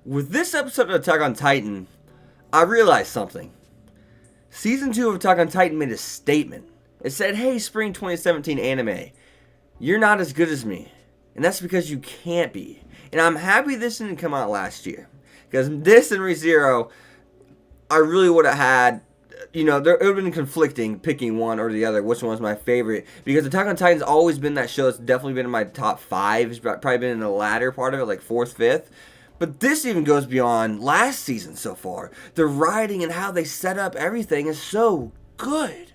With this episode of Attack on Titan, I realized something. Season 2 of Attack on Titan made a statement. It said, hey, Spring 2017 anime, you're not as good as me. And that's because you can't be. And I'm happy this didn't come out last year. Because this and ReZero, I really would have had, it would have been conflicting picking one or the other, which one was my favorite. Because Attack on Titan's always been that show. It's definitely been in my top 5. It's probably been in the latter part of it, like 4th, 5th. But this even goes beyond last season so far. The writing and how they set up everything is so good.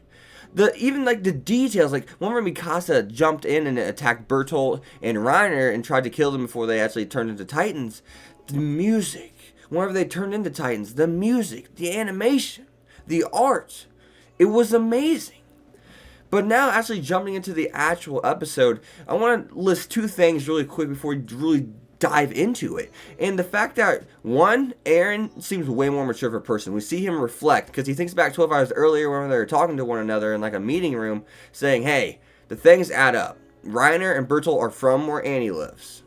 Even the details, like one where Mikasa jumped in and attacked Bertolt and Reiner and tried to kill them before they actually turned into Titans. The music, whenever they turned into Titans, the music, the animation, the art, it was amazing. But now, actually jumping into the actual episode, I want to list 2 things really quick before we really dive into it. And the fact that, one, Eren seems way more mature of a person. We see him reflect, because he thinks back 12 hours earlier when they were talking to one another in a meeting room, saying, hey, the things add up. Reiner and Bertolt are from where Annie lives.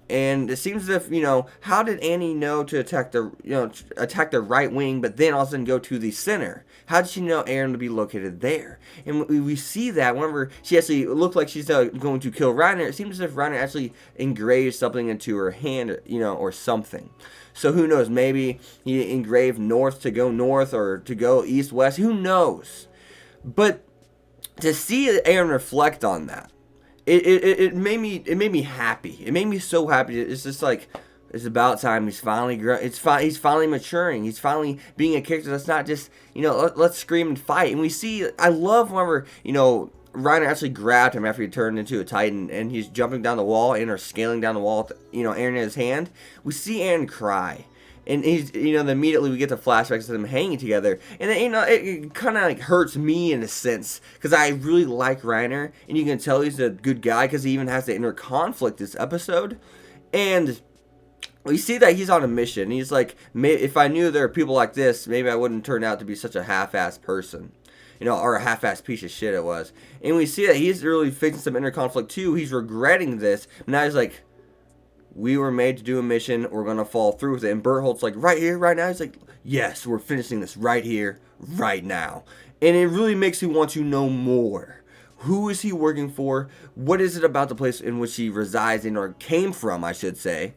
And it seems as if, how did Annie know to attack the right wing, but then all of a sudden go to the center? How did she know Eren would be located there? And we see that whenever she actually looked like she's going to kill Reiner, it seems as if Reiner actually engraved something into her hand, or something. So who knows? Maybe he engraved north to go north or to go east, west. Who knows? But to see Eren reflect on that, it made me happy. It made me so happy. It's just it's about time he's finally he's finally maturing. He's finally being a character that's not just let's scream and fight. And we see, I love whenever Reiner actually grabbed him after he turned into a Titan and he's jumping down the wall and or scaling down the wall with Eren in his hand. We see Eren cry. And he's, then immediately we get the flashbacks of them hanging together. And then, it kind of hurts me in a sense. Because I really like Reiner. And you can tell he's a good guy because he even has the inner conflict this episode. And we see that he's on a mission. He's like, if I knew there were people like this, maybe I wouldn't turn out to be such a half-assed person. Or a half-assed piece of shit it was. And we see that he's really facing some inner conflict too. He's regretting this. Now he's like, we were made to do a mission, we're going to fall through with it. And Bertholt's like, right here, right now? He's like, yes, we're finishing this right here, right now. And it really makes me want to know more. Who is he working for? What is it about the place in which he resides in, or came from, I should say?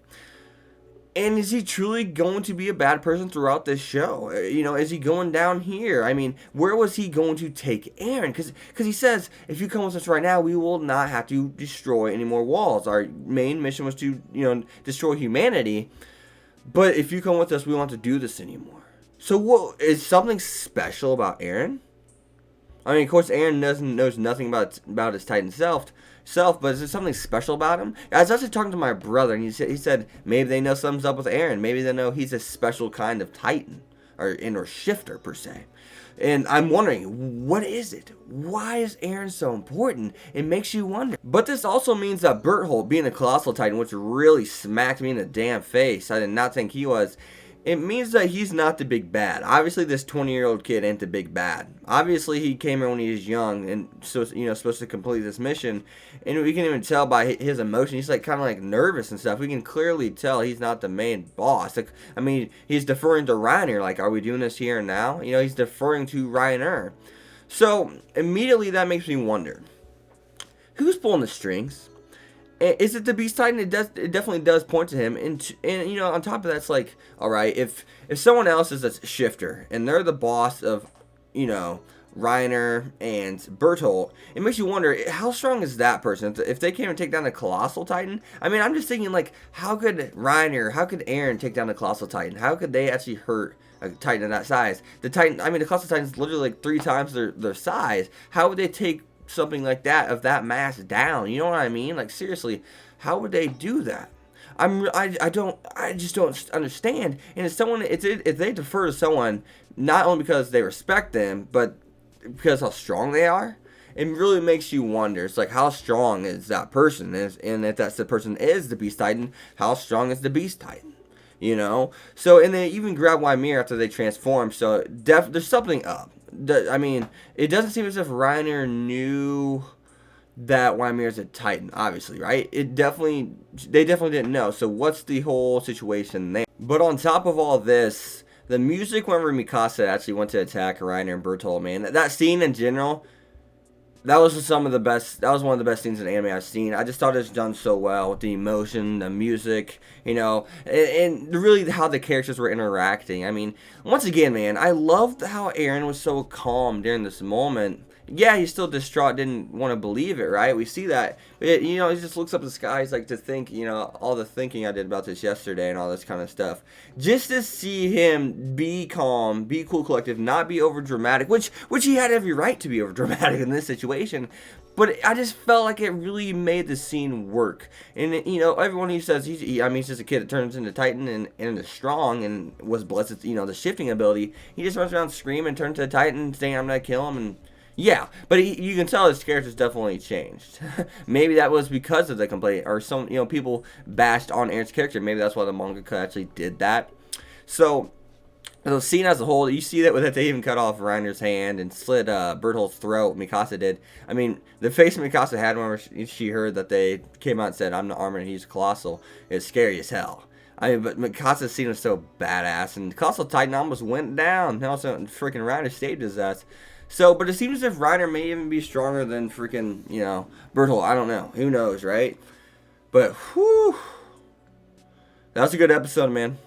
And is he truly going to be a bad person throughout this show? Is he going down here? I mean, where was he going to take Eren? Because he says, if you come with us right now, we will not have to destroy any more walls. Our main mission was to, destroy humanity. But if you come with us, we won't have to do this anymore. So what is something special about Eren? I mean, of course, Eren knows nothing about his Titan self, but is there something special about him? I was actually talking to my brother, and he said maybe they know something's up with Eren. Maybe they know he's a special kind of Titan, or shifter, per se. And I'm wondering, what is it? Why is Eren so important? It makes you wonder. But this also means that Bertholdt, being a Colossal Titan, which really smacked me in the damn face, I did not think he was, it means that he's not the big bad. Obviously, this 20-year-old kid ain't the big bad. Obviously, he came here when he was young and so supposed to complete this mission. And we can even tell by his emotion. He's kind of nervous and stuff. We can clearly tell he's not the main boss. He's deferring to Reiner. Are we doing this here and now? He's deferring to Reiner. So immediately that makes me wonder, who's pulling the strings? Is it the Beast Titan? It definitely does point to him. And on top of that, it's all right, if someone else is a shifter and they're the boss of, Reiner and Bertholdt, it makes you wonder, how strong is that person? If they can't even take down the Colossal Titan? I mean, I'm just thinking, how could Eren take down the Colossal Titan? How could they actually hurt a Titan of that size? The Colossal Titan is literally 3 times their size. How would they take something like that, of that mass, down? You know what I mean? Seriously, how would they do that? I just don't understand. And if they defer to someone, not only because they respect them, but because how strong they are, it really makes you wonder. It's how strong is that person? And if the person is the Beast Titan, how strong is the Beast Titan? So, and they even grab Ymir after they transform, so there's something up. It doesn't seem as if Reiner knew that Ymir's a Titan, obviously, right? They definitely didn't know. So what's the whole situation there? But on top of all this, the music whenever Mikasa actually went to attack Reiner and Bertolt, man, that scene in general, that was some of the best. That was one of the best scenes in anime I've seen. I just thought it was done so well with the emotion, the music, and really how the characters were interacting. I mean, once again, man, I loved how Eren was so calm during this moment. Yeah, he's still distraught, didn't want to believe it, right? We see that. But, he just looks up at the sky. He's like, to think, all the thinking I did about this yesterday and all this kind of stuff. Just to see him be calm, be cool, collective, not be over dramatic, which he had every right to be over dramatic in this situation. But I just felt like it really made the scene work. And, everyone who says, he's just a kid that turns into Titan and is strong and was blessed, the shifting ability. He just runs around screaming, turns to a Titan, saying, I'm going to kill him, and yeah, but you can tell his character's definitely changed. Maybe that was because of the complaint, or some, people bashed on Eren's character. Maybe that's why the mangaka actually did that. So, the scene as a whole, you see that with it, they even cut off Reiner's hand and slit Bertolt's throat. Mikasa did. I mean, the face Mikasa had whenever she heard that they came out and said, I'm the armor and he's Colossal, is scary as hell. I mean, but Mikasa's scene was so badass, and Colossal Titan almost went down. Also, freaking Reiner saved his ass. So, but it seems as if Reiner may even be stronger than freaking, Bertolt. I don't know. Who knows, right? But, whew. That was a good episode, man.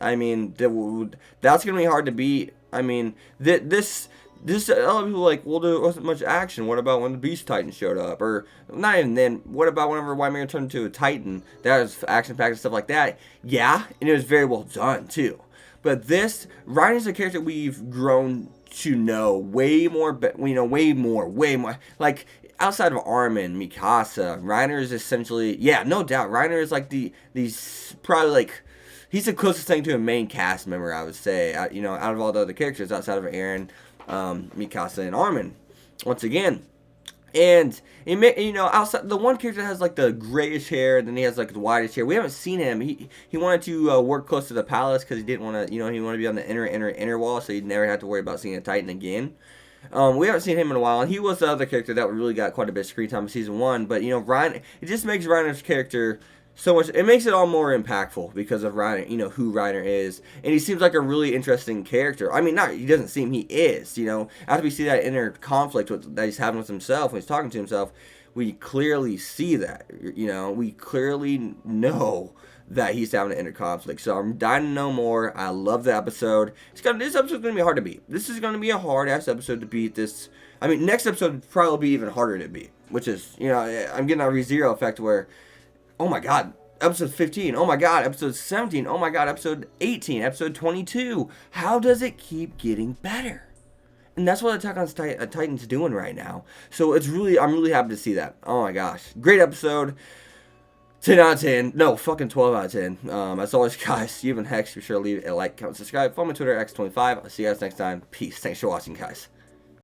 I mean, that's going to be hard to beat. I mean, this, a lot of people are like, well, there wasn't much action. What about when the Beast Titan showed up? Or, not even then, what about whenever White Mare turned into a Titan? That was action-packed and stuff like that. Yeah, and it was very well done, too. But Reiner's a character we've grown to know way more, way more. Like, outside of Armin, Mikasa, Reiner is essentially, yeah, no doubt, Reiner is like these probably like, he's the closest thing to a main cast member, I would say, out of all the other characters outside of Eren, Mikasa, and Armin. Once again. And, outside, the one character that has, like, the grayish hair, then he has, like, the whitish hair. We haven't seen him. He wanted to work close to the palace because he didn't want to, he wanted to be on the inner wall, so he'd never have to worry about seeing a Titan again. We haven't seen him in a while, and he was the other character that really got quite a bit of screen time in Season 1. But, Reiner, it just makes Reiner's character so much, it makes it all more impactful because of Reiner, who Reiner is. And he seems like a really interesting character. I mean, he doesn't seem, he is, After we see that inner conflict that he's having with himself when he's talking to himself, we clearly see that, we clearly know that he's having an inner conflict. So I'm dying to know more. I love the episode. This episode's going to be hard to beat. This is going to be a hard-ass episode to beat. Next episode would probably be even harder to beat, which is, I'm getting a ReZero effect where, oh my god, episode 15, oh my god, episode 17, oh my god, episode 18, episode 22. How does it keep getting better? And that's what Attack on Titan's doing right now. So I'm really happy to see that. Oh my gosh. Great episode. 10 out of 10. No, fucking 12 out of 10. As always, guys, you've been Hex. Be sure to leave a like, comment, subscribe. Follow me on Twitter, X25. I'll see you guys next time. Peace. Thanks for watching, guys.